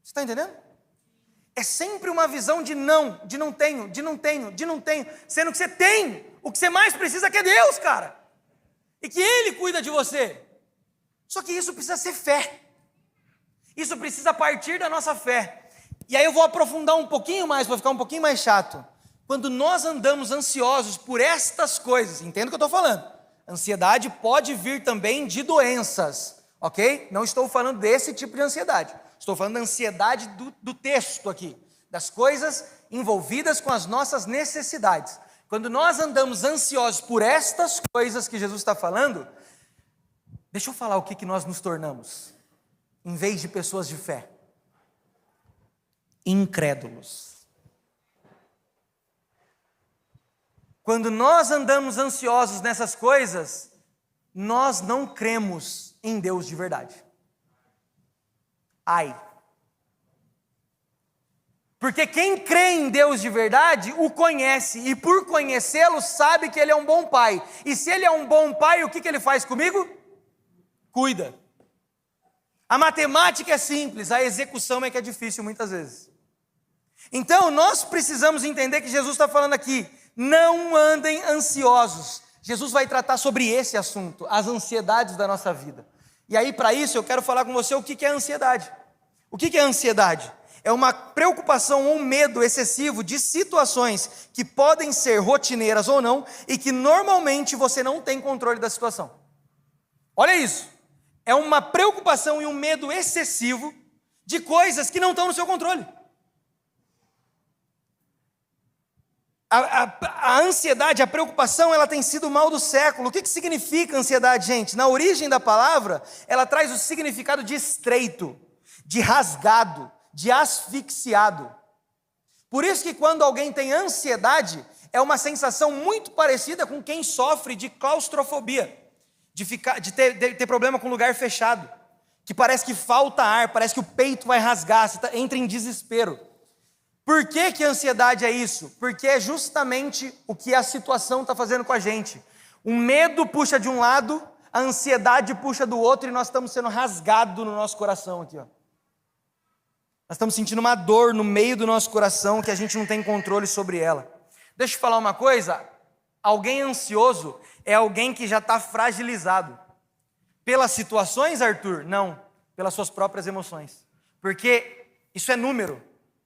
está entendendo? É sempre uma visão de não tenho, sendo que você tem, o que você mais precisa que é Deus, cara, e que Ele cuida de você. Só que isso precisa ser fé, isso precisa partir da nossa fé. E aí eu vou aprofundar um pouquinho mais, para ficar um pouquinho mais chato. Quando nós andamos ansiosos por estas coisas, entenda o que eu estou falando, ansiedade pode vir também de doenças, ok? Não estou falando desse tipo de ansiedade. Estou falando da ansiedade do texto aqui, das coisas envolvidas com as nossas necessidades. Quando nós andamos ansiosos por estas coisas que Jesus está falando, deixa eu falar o que nós nos tornamos, em vez de pessoas de fé: incrédulos. Quando nós andamos ansiosos nessas coisas, nós não cremos em Deus de verdade. Ai, Porque quem crê em Deus de verdade, o conhece, e por conhecê-lo, sabe que ele é um bom pai. E se ele é um bom pai, o que ele faz comigo? Cuida. A matemática é simples, a execução é que é difícil muitas vezes. Então, nós precisamos entender que Jesus está falando aqui, não andem ansiosos. Jesus vai tratar sobre esse assunto, as ansiedades da nossa vida. E aí, para isso, eu quero falar com você o que é ansiedade. O que é ansiedade? É uma preocupação ou medo excessivo de situações que podem ser rotineiras ou não, e que normalmente você não tem controle da situação. Olha isso. É uma preocupação e um medo excessivo de coisas que não estão no seu controle. A ansiedade, a preocupação, ela tem sido o mal do século. O que significa ansiedade, gente? Na origem da palavra, ela traz o significado de estreito, de rasgado, de asfixiado. Por isso que quando alguém tem ansiedade, é uma sensação muito parecida com quem sofre de claustrofobia, de ter problema com lugar fechado, que parece que falta ar, parece que o peito vai rasgar, você entra em desespero. Por que a ansiedade é isso? Porque é justamente o que a situação está fazendo com a gente. O medo puxa de um lado, a ansiedade puxa do outro, e nós estamos sendo rasgados no nosso coração aqui, ó. Nós estamos sentindo uma dor no meio do nosso coração que a gente não tem controle sobre ela. Deixa eu te falar uma coisa, alguém ansioso é alguém que já está fragilizado. Pelas situações, Arthur? Não, pelas suas próprias emoções. Porque isso é número.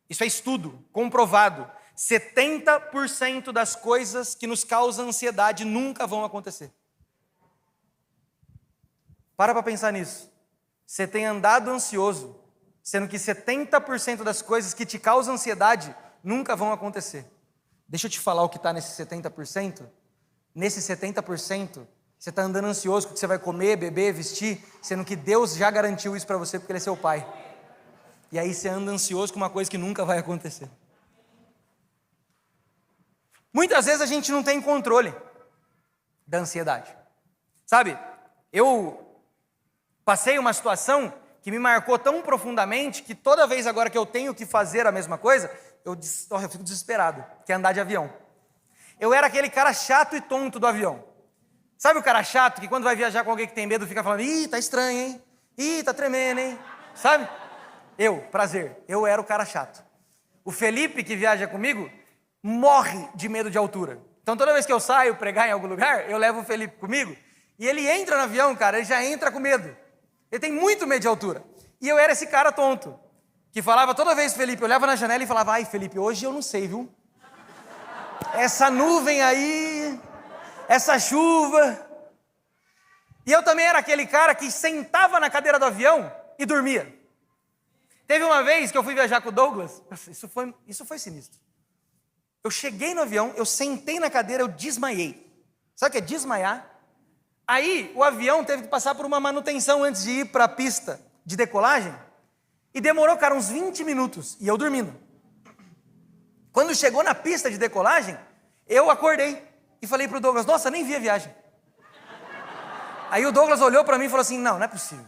Isso é estudo, comprovado. 70% das coisas que nos causam ansiedade nunca vão acontecer. Para pensar nisso. Você tem andado ansioso, sendo que 70% das coisas que te causam ansiedade nunca vão acontecer. Deixa eu te falar o que está nesse 70%. Nesse 70%, você está andando ansioso com o que você vai comer, beber, vestir, sendo que Deus já garantiu isso para você porque Ele é seu Pai. E aí você anda ansioso com uma coisa que nunca vai acontecer. Muitas vezes a gente não tem controle da ansiedade. Sabe, eu passei uma situação que me marcou tão profundamente que toda vez agora que eu tenho que fazer a mesma coisa, eu fico desesperado, que é andar de avião. Eu era aquele cara chato e tonto do avião. Sabe o cara chato que quando vai viajar com alguém que tem medo fica falando, ih, tá estranho, hein? Ih, tá tremendo, hein? Sabe? Eu era o cara chato. O Felipe, que viaja comigo, morre de medo de altura. Então toda vez que eu saio pregar em algum lugar, eu levo o Felipe comigo, e ele entra no avião, cara, ele já entra com medo. Ele tem muito medo de altura. E eu era esse cara tonto, que falava toda vez, Felipe, eu olhava na janela e falava, ai Felipe, hoje eu não sei, viu? Essa nuvem aí, essa chuva. E eu também era aquele cara que sentava na cadeira do avião e dormia. Teve uma vez que eu fui viajar com o Douglas, isso foi sinistro. Eu cheguei no avião, eu sentei na cadeira, eu desmaiei. Sabe o que é desmaiar? Aí o avião teve que passar por uma manutenção antes de ir para a pista de decolagem, e demorou, cara, uns 20 minutos, e eu dormindo. Quando chegou na pista de decolagem, eu acordei e falei para o Douglas, nossa, nem vi a viagem. Aí o Douglas olhou para mim e falou assim, não é possível,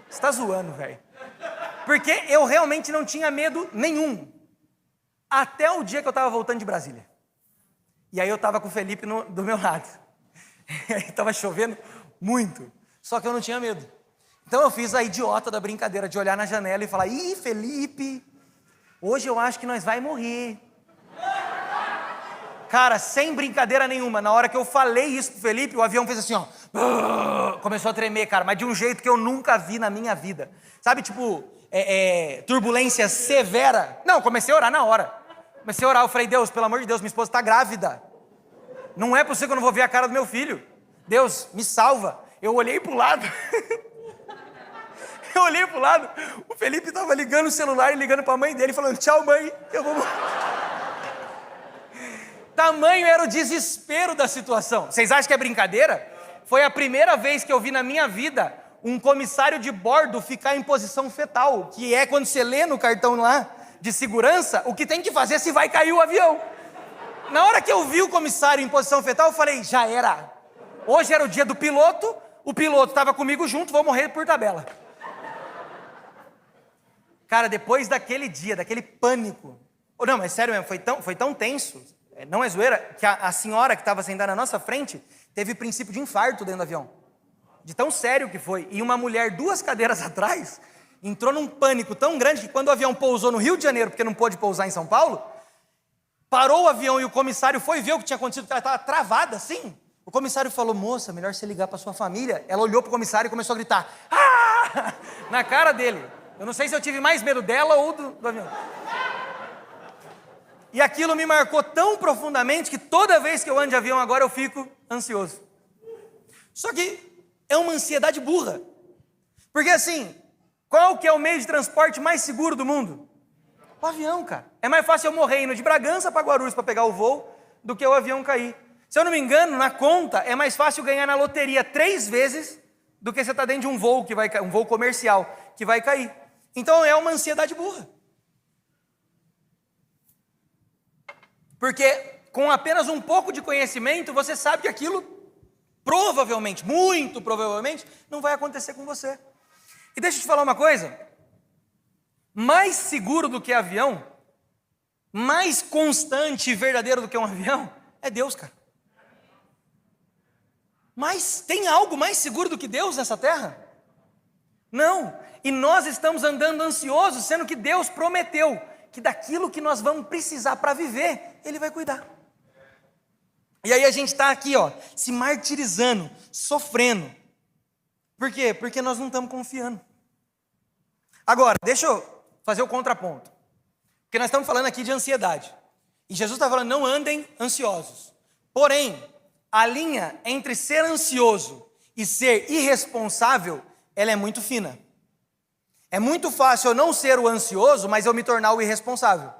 você está zoando, velho. Porque eu realmente não tinha medo nenhum. Até o dia que eu estava voltando de Brasília. E aí eu estava com o Felipe do meu lado. E aí estava chovendo muito. Só que eu não tinha medo. Então eu fiz a idiota da brincadeira de olhar na janela e falar, ih, Felipe, hoje eu acho que nós vai morrer. Cara, sem brincadeira nenhuma, na hora que eu falei isso pro Felipe, o avião fez assim, ó. Começou a tremer, cara, mas de um jeito que eu nunca vi na minha vida. Sabe, tipo, turbulência severa. Não, comecei a orar na hora. Comecei a orar, eu falei, Deus, pelo amor de Deus, minha esposa está grávida. Não é possível que eu não vou ver a cara do meu filho. Deus, me salva. Eu olhei pro lado. Eu olhei pro lado, o Felipe estava ligando o celular e ligando para a mãe dele, falando, tchau mãe, eu vou... Tamanho era o desespero da situação. Vocês acham que é brincadeira? Foi a primeira vez que eu vi na minha vida um comissário de bordo ficar em posição fetal, que é quando você lê no cartão lá de segurança, o que tem que fazer se vai cair o avião. Na hora que eu vi o comissário em posição fetal, eu falei, já era. Hoje era o dia do piloto, o piloto estava comigo junto, vou morrer por tabela. Cara, depois daquele dia, daquele pânico, Não, mas sério mesmo, foi tão tenso, não é zoeira, que a senhora que estava sentada na nossa frente teve princípio de infarto dentro do avião. De tão sério que foi. E uma mulher 2 cadeiras atrás entrou num pânico tão grande que quando o avião pousou no Rio de Janeiro, porque não pôde pousar em São Paulo, parou o avião e o comissário foi ver o que tinha acontecido, porque ela estava travada assim. O comissário falou: moça, melhor você ligar para sua família. Ela olhou para o comissário e começou a gritar "Ah!" na cara dele. Eu não sei se eu tive mais medo dela ou do avião. E aquilo me marcou tão profundamente que toda vez que eu ando de avião agora eu fico ansioso. Só que é uma ansiedade burra. Porque assim, qual que é o meio de transporte mais seguro do mundo? O avião, cara. É mais fácil eu morrer indo de Bragança para Guarulhos para pegar o voo do que o avião cair. Se eu não me engano, na conta, é mais fácil ganhar na loteria 3 vezes do que você estar dentro de um voo que vai um voo comercial que vai cair. Então é uma ansiedade burra. Porque com apenas um pouco de conhecimento, você sabe que aquilo provavelmente, muito provavelmente, não vai acontecer com você. E deixa eu te falar uma coisa. Mais seguro do que avião, mais constante e verdadeiro do que um avião, é Deus, cara. Mas tem algo mais seguro do que Deus nessa terra? Não. E nós estamos andando ansiosos, sendo que Deus prometeu que daquilo que nós vamos precisar para viver, Ele vai cuidar. E aí a gente está aqui, ó, se martirizando, sofrendo. Por quê? Porque nós não estamos confiando. Agora, deixa eu fazer o contraponto. Porque nós estamos falando aqui de ansiedade. E Jesus está falando, não andem ansiosos. Porém, a linha entre ser ansioso e ser irresponsável, ela é muito fina. É muito fácil eu não ser o ansioso, mas eu me tornar o irresponsável.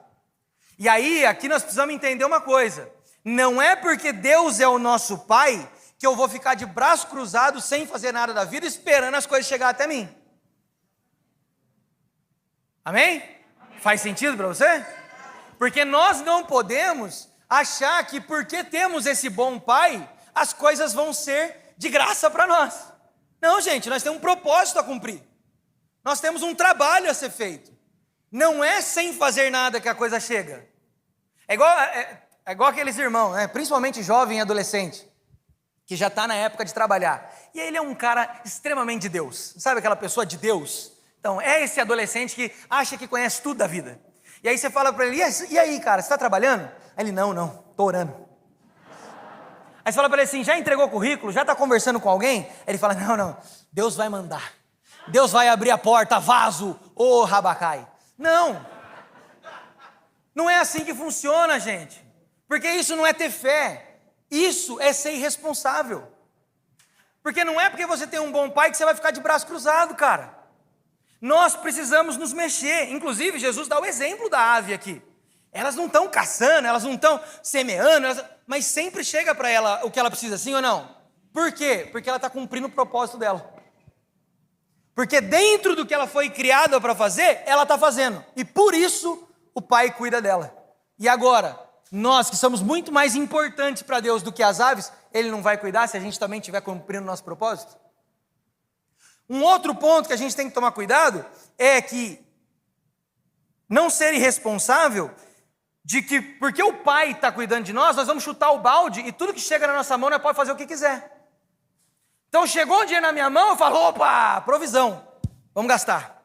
E aí, aqui nós precisamos entender uma coisa. Não é porque Deus é o nosso Pai que eu vou ficar de braço cruzado sem fazer nada da vida, esperando as coisas chegar até mim. Amém? Faz sentido para você? Porque nós não podemos achar que porque temos esse bom Pai, as coisas vão ser de graça para nós. Não, gente, nós temos um propósito a cumprir. Nós temos um trabalho a ser feito. Não é sem fazer nada que a coisa chega. É igual aqueles irmãos, né? Principalmente jovem e adolescente, que já está na época de trabalhar. E ele é um cara extremamente de Deus. Sabe aquela pessoa de Deus? Então, é esse adolescente que acha que conhece tudo da vida. E aí você fala para ele, e aí, cara, você está trabalhando? Aí ele, não, estou orando. Aí você fala para ele assim, já entregou o currículo? Já está conversando com alguém? Aí ele fala, não, Deus vai mandar. Deus vai abrir a porta, vaso, ô Rabacai. Não é assim que funciona, gente. Porque isso não é ter fé. Isso é ser irresponsável. Porque não é porque você tem um bom pai que você vai ficar de braço cruzado, cara. Nós precisamos nos mexer. Inclusive, Jesus dá o exemplo da ave aqui. Elas não estão caçando, elas não estão semeando, mas sempre chega para ela o que ela precisa, sim ou não? Por quê? Porque ela está cumprindo o propósito dela. Porque dentro do que ela foi criada para fazer, ela está fazendo. E por isso, o Pai cuida dela. E agora, nós que somos muito mais importantes para Deus do que as aves, Ele não vai cuidar se a gente também estiver cumprindo o nosso propósito? Um outro ponto que a gente tem que tomar cuidado é que não ser irresponsável de que, porque o Pai está cuidando de nós vamos chutar o balde e tudo que chega na nossa mão nós pode fazer o que quiser. Então chegou um dinheiro na minha mão, eu falo, opa, provisão, vamos gastar.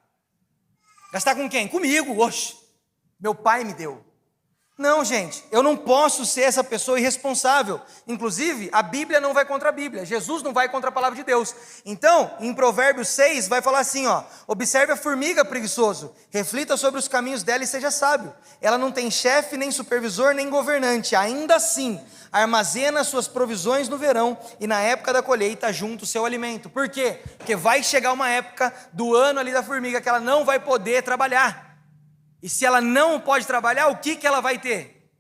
Gastar com quem? Comigo, oxe, meu pai me deu. Não, gente, eu não posso ser essa pessoa irresponsável. Inclusive, a Bíblia não vai contra a Bíblia, Jesus não vai contra a palavra de Deus. Então, em Provérbios 6, vai falar assim, ó, observe a formiga, preguiçoso, reflita sobre os caminhos dela e seja sábio. Ela não tem chefe, nem supervisor, nem governante, ainda assim, armazena suas provisões no verão e na época da colheita junta o seu alimento. Por quê? Porque vai chegar uma época do ano ali da formiga que ela não vai poder trabalhar. E se ela não pode trabalhar, o que ela vai ter?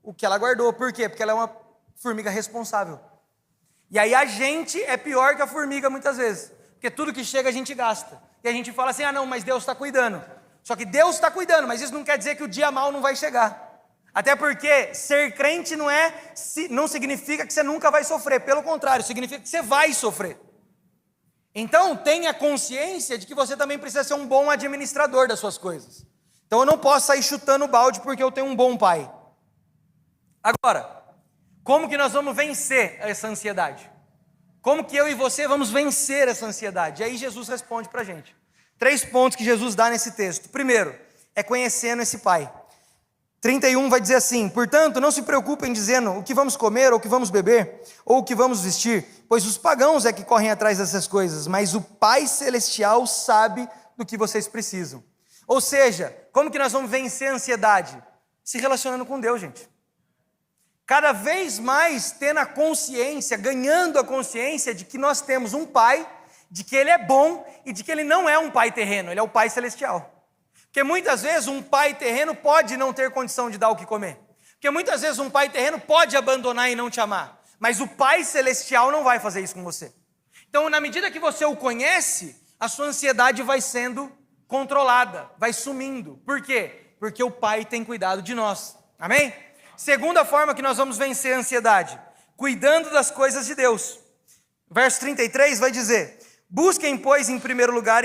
O que ela guardou. Por quê? Porque ela é uma formiga responsável. E aí a gente é pior que a formiga muitas vezes. Porque tudo que chega a gente gasta. E a gente fala assim, não, mas Deus está cuidando. Só que Deus está cuidando, mas isso não quer dizer que o dia mal não vai chegar. Até porque ser crente não significa que você nunca vai sofrer. Pelo contrário, significa que você vai sofrer. Então tenha consciência de que você também precisa ser um bom administrador das suas coisas. Então eu não posso sair chutando o balde porque eu tenho um bom pai. Agora, como que nós vamos vencer essa ansiedade? Como que eu e você vamos vencer essa ansiedade? E aí Jesus responde para a gente. 3 pontos que Jesus dá nesse texto. Primeiro, é conhecendo esse pai. 31 vai dizer assim: portanto, não se preocupem dizendo o que vamos comer, ou o que vamos beber, ou o que vamos vestir, pois os pagãos é que correm atrás dessas coisas, mas o Pai Celestial sabe do que vocês precisam. Ou seja, como que nós vamos vencer a ansiedade? Se relacionando com Deus, gente. Cada vez mais tendo a consciência, ganhando a consciência de que nós temos um Pai, de que Ele é bom e de que Ele não é um Pai terreno, Ele é o Pai Celestial. Porque muitas vezes um pai terreno pode não ter condição de dar o que comer. Porque muitas vezes um pai terreno pode abandonar e não te amar. Mas o Pai Celestial não vai fazer isso com você. Então, na medida que você o conhece, a sua ansiedade vai sendo controlada, vai sumindo. Por quê? Porque o Pai tem cuidado de nós. Amém? Segunda forma que nós vamos vencer a ansiedade: cuidando das coisas de Deus. Verso 33 vai dizer: busquem, pois, em primeiro lugar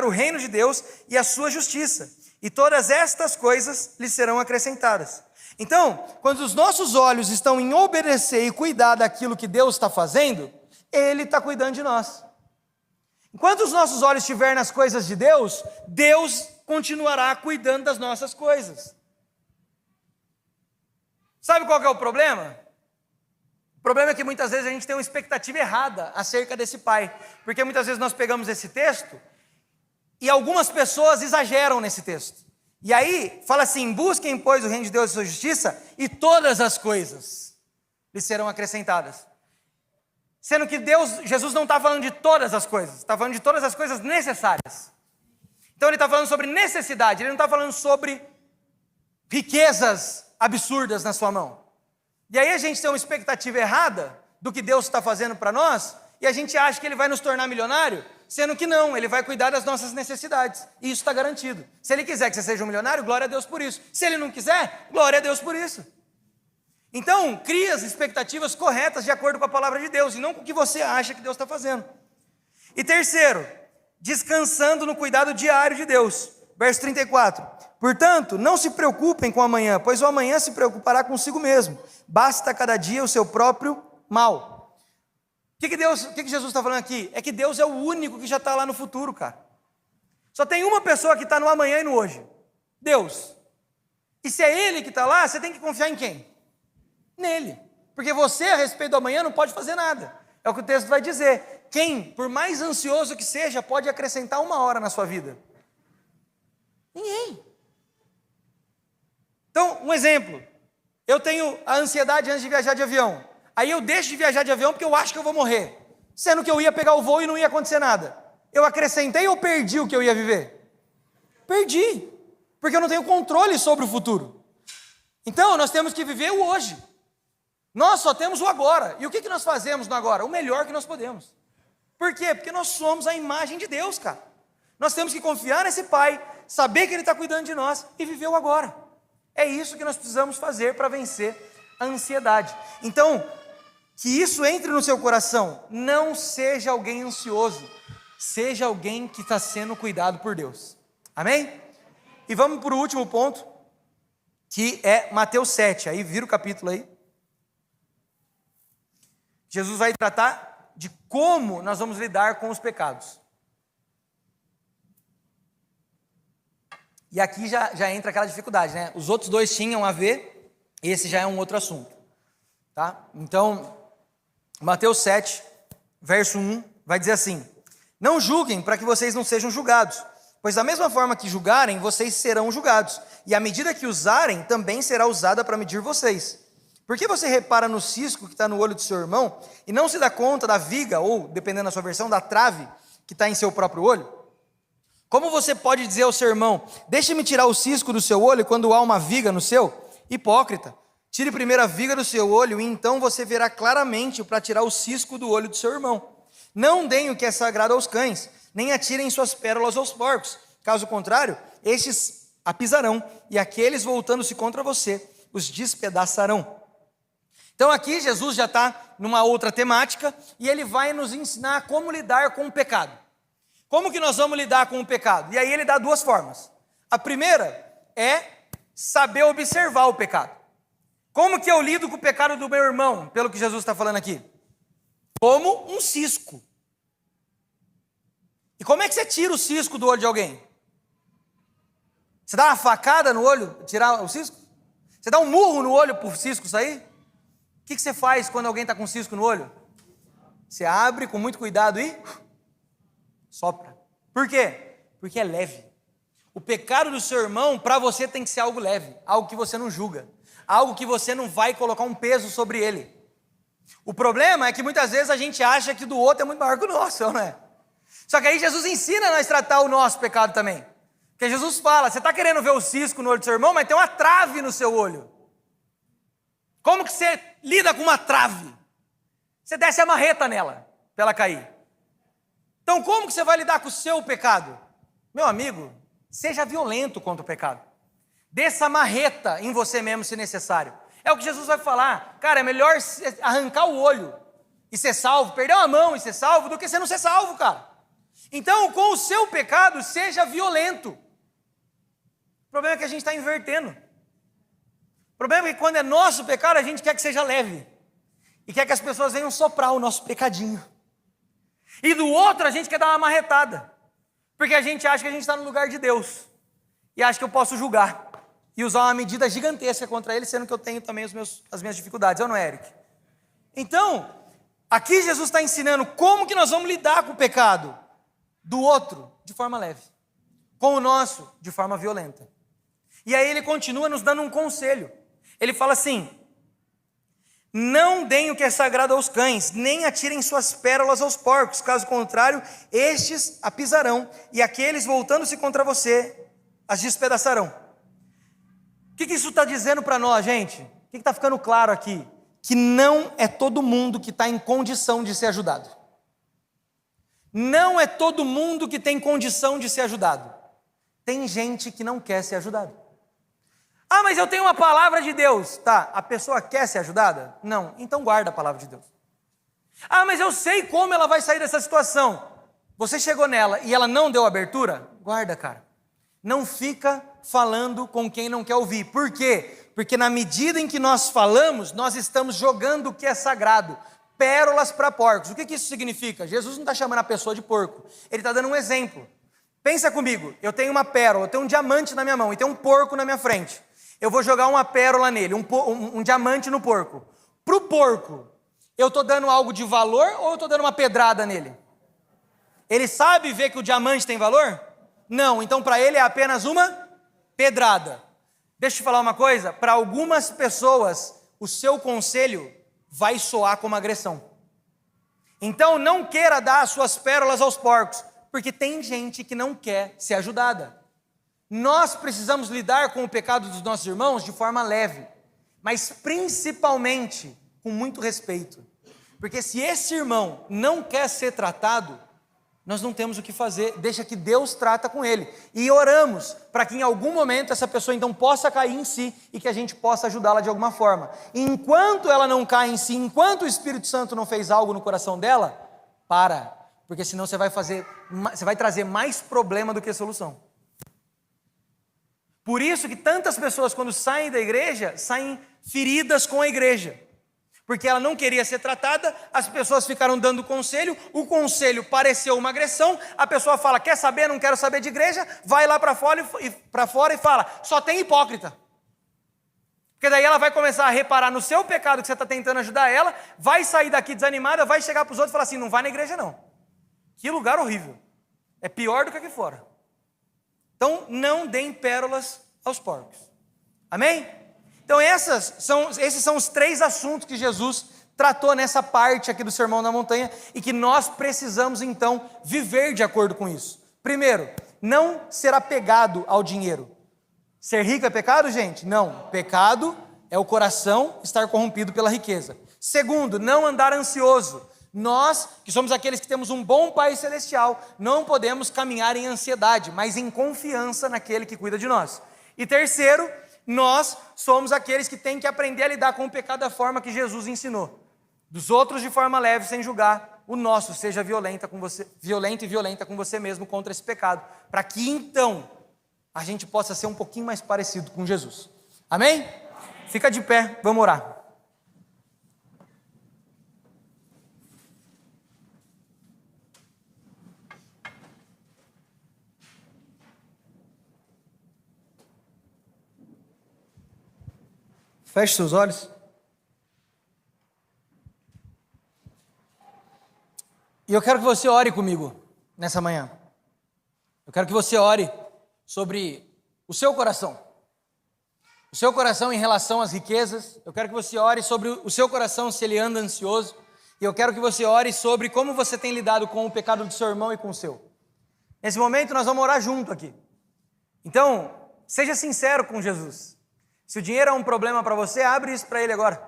o reino de Deus e a sua justiça, e todas estas coisas lhes serão acrescentadas. Então, quando os nossos olhos estão em obedecer e cuidar daquilo que Deus está fazendo, Ele está cuidando de nós. Enquanto os nossos olhos estiverem nas coisas de Deus, Deus continuará cuidando das nossas coisas. Sabe qual que é o problema? O problema é que muitas vezes a gente tem uma expectativa errada acerca desse Pai, porque muitas vezes nós pegamos esse texto e algumas pessoas exageram nesse texto. E aí fala assim: busquem, pois, o reino de Deus e sua justiça, e todas as coisas lhes serão acrescentadas. Sendo que Jesus não está falando de todas as coisas, está falando de todas as coisas necessárias. Então ele está falando sobre necessidade, ele não está falando sobre riquezas absurdas na sua mão. E aí a gente tem uma expectativa errada do que Deus está fazendo para nós, e a gente acha que Ele vai nos tornar milionário, sendo que não, Ele vai cuidar das nossas necessidades, e isso está garantido. Se Ele quiser que você seja um milionário, glória a Deus por isso. Se Ele não quiser, glória a Deus por isso. Então, crie as expectativas corretas de acordo com a palavra de Deus, e não com o que você acha que Deus está fazendo. E terceiro, descansando no cuidado diário de Deus. Verso 34. Portanto, não se preocupem com o amanhã, pois o amanhã se preocupará consigo mesmo. Basta cada dia o seu próprio mal. O que Jesus está falando aqui? É que Deus é o único que já está lá no futuro, cara. Só tem uma pessoa que está no amanhã e no hoje: Deus. E se é Ele que está lá, você tem que confiar em quem? Nele. Porque você, a respeito do amanhã, não pode fazer nada. É o que o texto vai dizer. Quem, por mais ansioso que seja, pode acrescentar 1 hora na sua vida? Ninguém. Então, um exemplo: eu tenho a ansiedade antes de viajar de avião, aí eu deixo de viajar de avião porque eu acho que eu vou morrer, sendo que eu ia pegar o voo e não ia acontecer nada. Eu acrescentei ou perdi o que eu ia viver? Perdi, porque eu não tenho controle sobre o futuro. Então, nós temos que viver o hoje. Nós só temos o agora. E o que nós fazemos no agora? O melhor que nós podemos. Por quê? Porque nós somos a imagem de Deus, cara. Nós temos que confiar nesse Pai, saber que Ele está cuidando de nós e viver o agora. É isso que nós precisamos fazer para vencer a ansiedade. Então, que isso entre no seu coração. Não seja alguém ansioso, seja alguém que está sendo cuidado por Deus. Amém? E vamos para o último ponto, que é Mateus 7. Aí vira o capítulo aí. Jesus vai tratar de como nós vamos lidar com os pecados. E aqui já entra aquela dificuldade, né? Os outros dois tinham a ver, esse já é um outro assunto. Tá? Então, Mateus 7, verso 1, vai dizer assim: não julguem para que vocês não sejam julgados, pois da mesma forma que julgarem, vocês serão julgados, e a medida que usarem também será usada para medir vocês. Por que você repara no cisco que está no olho do seu irmão, e não se dá conta da viga, ou, dependendo da sua versão, da trave que está em seu próprio olho? Como você pode dizer ao seu irmão: deixe-me tirar o cisco do seu olho, quando há uma viga no seu? Hipócrita, tire primeiro a viga do seu olho, e então você verá claramente para tirar o cisco do olho do seu irmão. Não deem o que é sagrado aos cães, nem atirem suas pérolas aos porcos. Caso contrário, estes a pisarão, e aqueles, voltando-se contra você, os despedaçarão. Então aqui Jesus já está numa outra temática, e ele vai nos ensinar como lidar com o pecado. Como que nós vamos lidar com o pecado? E aí ele dá duas formas. A primeira é saber observar o pecado. Como que eu lido com o pecado do meu irmão, pelo que Jesus está falando aqui? Como um cisco. E como é que você tira o cisco do olho de alguém? Você dá uma facada no olho, tirar o cisco? Você dá um murro no olho para o cisco sair? O que você faz quando alguém está com cisco no olho? Você abre com muito cuidado e sopra. Por quê? Porque é leve. O pecado do seu irmão, para você, tem que ser algo leve, algo que você não julga, algo que você não vai colocar um peso sobre ele. O problema é que muitas vezes a gente acha que do outro é muito maior que o nosso, não é? Só que aí Jesus ensina a nós tratar o nosso pecado também. Porque Jesus fala, você está querendo ver o cisco no olho do seu irmão, mas tem uma trave no seu olho. Como que você lida com uma trave? Você desce a marreta nela, para ela cair. Então como que você vai lidar com o seu pecado? Meu amigo, seja violento contra o pecado. Desça a marreta em você mesmo se necessário. É o que Jesus vai falar. Cara, é melhor arrancar o olho e ser salvo, perder uma mão e ser salvo, do que você não ser salvo, cara. Então, com o seu pecado, seja violento. O problema é que a gente está invertendo. O problema é que quando é nosso pecado, a gente quer que seja leve. E quer que as pessoas venham soprar o nosso pecadinho. E do outro, a gente quer dar uma marretada. Porque a gente acha que a gente está no lugar de Deus. E acha que eu posso julgar. E usar uma medida gigantesca contra ele, sendo que eu tenho também as minhas dificuldades. Eu não, Eric? Então, aqui Jesus está ensinando como que nós vamos lidar com o pecado do outro de forma leve. Com o nosso, de forma violenta. E aí ele continua nos dando um conselho. Ele fala assim: não deem o que é sagrado aos cães, nem atirem suas pérolas aos porcos, caso contrário, estes a pisarão, e aqueles, voltando-se contra você, as despedaçarão. O que isso está dizendo para nós, gente? O que está ficando claro aqui? Que não é todo mundo que está em condição de ser ajudado. Não é todo mundo que tem condição de ser ajudado. Tem gente que não quer ser ajudado. Ah, mas eu tenho uma palavra de Deus. Tá, a pessoa quer ser ajudada? Não, então guarda a palavra de Deus. Ah, mas eu sei como ela vai sair dessa situação. Você chegou nela e ela não deu abertura? Guarda, cara. Não fica falando com quem não quer ouvir. Por quê? Porque na medida em que nós falamos, nós estamos jogando o que é sagrado. Pérolas para porcos. O que isso significa? Jesus não está chamando a pessoa de porco. Ele está dando um exemplo. Pensa comigo, eu tenho uma pérola, eu tenho um diamante na minha mão e tem um porco na minha frente. Eu vou jogar uma pérola nele, um diamante no porco. Para o porco, eu estou dando algo de valor ou eu estou dando uma pedrada nele? Ele sabe ver que o diamante tem valor? Não, então para ele é apenas uma pedrada. Deixa eu te falar uma coisa, para algumas pessoas, o seu conselho vai soar como agressão. Então não queira dar as suas pérolas aos porcos, porque tem gente que não quer ser ajudada. Nós precisamos lidar com o pecado dos nossos irmãos de forma leve, mas principalmente com muito respeito. Porque se esse irmão não quer ser tratado, nós não temos o que fazer, deixa que Deus trata com ele. E oramos para que em algum momento essa pessoa então possa cair em si e que a gente possa ajudá-la de alguma forma. E enquanto ela não cai em si, enquanto o Espírito Santo não fez algo no coração dela, para, porque senão você vai trazer mais problema do que solução. Por isso que tantas pessoas quando saem da igreja, saem feridas com a igreja. Porque ela não queria ser tratada, as pessoas ficaram dando conselho, o conselho pareceu uma agressão, a pessoa fala, quer saber, não quero saber de igreja, vai lá para fora e fala, só tem hipócrita. Porque daí ela vai começar a reparar no seu pecado que você está tentando ajudar ela, vai sair daqui desanimada, vai chegar para os outros e falar assim, não vai na igreja não. Que lugar horrível. É pior do que aqui fora. Então, não deem pérolas aos porcos. Amém? Então, esses são os 3 assuntos que Jesus tratou nessa parte aqui do Sermão da Montanha e que nós precisamos, então, viver de acordo com isso. Primeiro, não ser apegado ao dinheiro. Ser rico é pecado, gente? Não. Pecado é o coração estar corrompido pela riqueza. Segundo, não andar ansioso. Nós, que somos aqueles que temos um bom Pai Celestial, não podemos caminhar em ansiedade, mas em confiança naquele que cuida de nós. E terceiro, nós somos aqueles que têm que aprender a lidar com o pecado da forma que Jesus ensinou. Dos outros de forma leve, sem julgar. o nosso seja violento e violenta com você mesmo contra esse pecado, para que então a gente possa ser um pouquinho mais parecido com Jesus. Amém? Fica de pé, vamos orar. Feche seus olhos. E eu quero que você ore comigo nessa manhã. Eu quero que você ore sobre o seu coração. O seu coração em relação às riquezas. Eu quero que você ore sobre o seu coração se ele anda ansioso. E eu quero que você ore sobre como você tem lidado com o pecado do seu irmão e com o seu. Nesse momento nós vamos orar junto aqui. Então, seja sincero com Jesus. Se o dinheiro é um problema para você, abre isso para ele agora.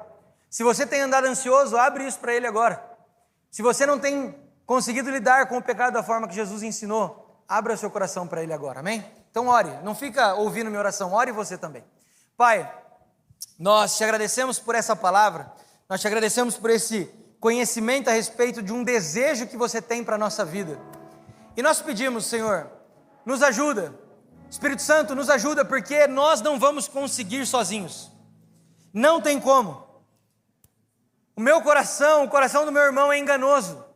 Se você tem andado ansioso, abre isso para ele agora. Se você não tem conseguido lidar com o pecado da forma que Jesus ensinou, abra o seu coração para ele agora, amém? Então ore, não fica ouvindo minha oração, ore você também. Pai, nós te agradecemos por essa palavra, nós te agradecemos por esse conhecimento a respeito de um desejo que você tem para a nossa vida. E nós pedimos, Senhor, nos ajuda, Espírito Santo, nos ajuda, porque nós não vamos conseguir sozinhos, não tem como. O meu coração, o coração do meu irmão é enganoso,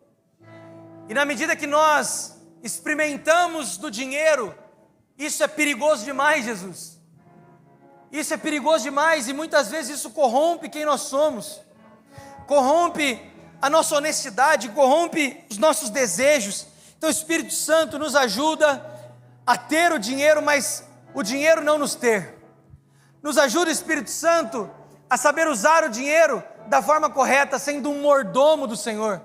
e na medida que nós experimentamos do dinheiro, isso é perigoso demais, Jesus. Isso é perigoso demais e muitas vezes isso corrompe quem nós somos, corrompe a nossa honestidade, corrompe os nossos desejos. Então, Espírito Santo, nos ajuda a ter o dinheiro, mas o dinheiro não nos ter. Nos ajuda, Espírito Santo, a saber usar o dinheiro da forma correta, sendo um mordomo do Senhor.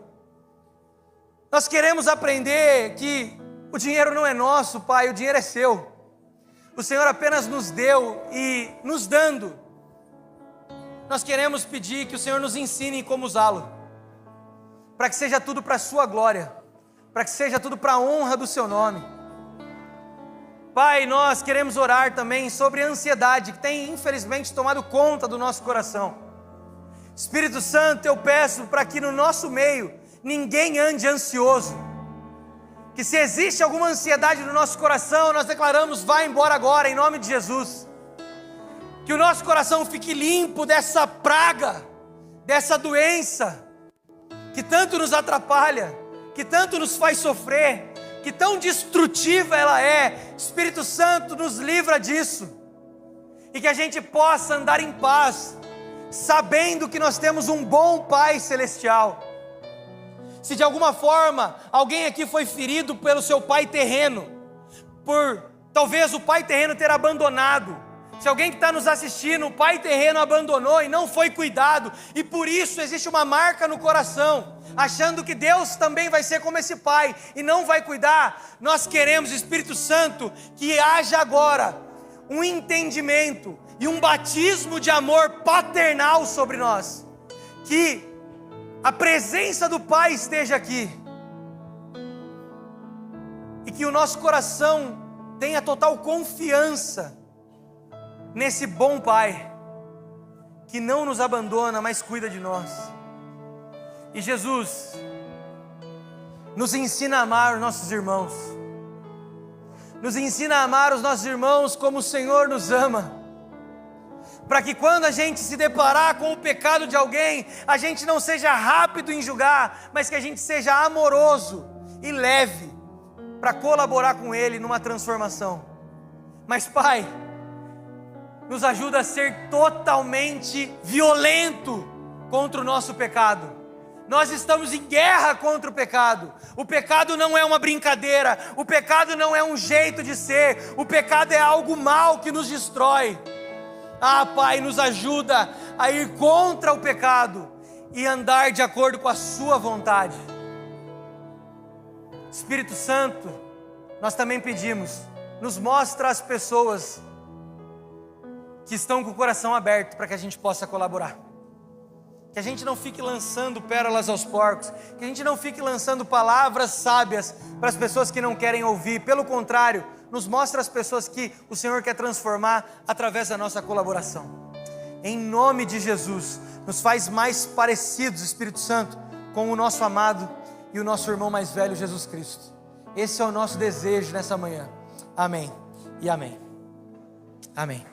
Nós queremos aprender que o dinheiro não é nosso, Pai, o dinheiro é seu. O Senhor apenas nos deu e nos dando, nós queremos pedir que o Senhor nos ensine como usá-lo, para que seja tudo para a sua glória, para que seja tudo para a honra do seu nome. Pai, nós queremos orar também sobre a ansiedade que tem infelizmente tomado conta do nosso coração. Espírito Santo, eu peço para que no nosso meio ninguém ande ansioso, que se existe alguma ansiedade no nosso coração, nós declaramos, vai embora agora, em nome de Jesus. Que o nosso coração fique limpo dessa praga, dessa doença, que tanto nos atrapalha, que tanto nos faz sofrer, que tão destrutiva ela é. Espírito Santo, nos livra disso, e que a gente possa andar em paz, sabendo que nós temos um bom Pai Celestial. Se de alguma forma alguém aqui foi ferido pelo seu pai terreno, por talvez o pai terreno ter abandonado, se alguém que está nos assistindo, o pai terreno abandonou e não foi cuidado, e por isso existe uma marca no coração, achando que Deus também vai ser como esse pai e não vai cuidar, nós queremos, Espírito Santo, que haja agora um entendimento e um batismo de amor paternal sobre nós, que a presença do Pai esteja aqui, e que o nosso coração tenha total confiança nesse bom Pai, que não nos abandona, mas cuida de nós. E Jesus, nos ensina a amar os nossos irmãos, nos ensina a amar os nossos irmãos como o Senhor nos ama, para que quando a gente se deparar com o pecado de alguém, a gente não seja rápido em julgar, mas que a gente seja amoroso e leve, para colaborar com ele numa transformação. Mas Pai, nos ajuda a ser totalmente violento contra o nosso pecado. Nós estamos em guerra contra o pecado. O pecado não é uma brincadeira, o pecado não é um jeito de ser, o pecado é algo mal que nos destrói. Ah, Pai, nos ajuda a ir contra o pecado e andar de acordo com a sua vontade. Espírito Santo, nós também pedimos, nos mostra as pessoas que estão com o coração aberto para que a gente possa colaborar. Que a gente não fique lançando pérolas aos porcos, que a gente não fique lançando palavras sábias para as pessoas que não querem ouvir. Pelo contrário, nos mostra as pessoas que o Senhor quer transformar através da nossa colaboração. Em nome de Jesus, nos faz mais parecidos, Espírito Santo, com o nosso amado e o nosso irmão mais velho, Jesus Cristo. Esse é o nosso desejo nessa manhã. Amém e amém. Amém.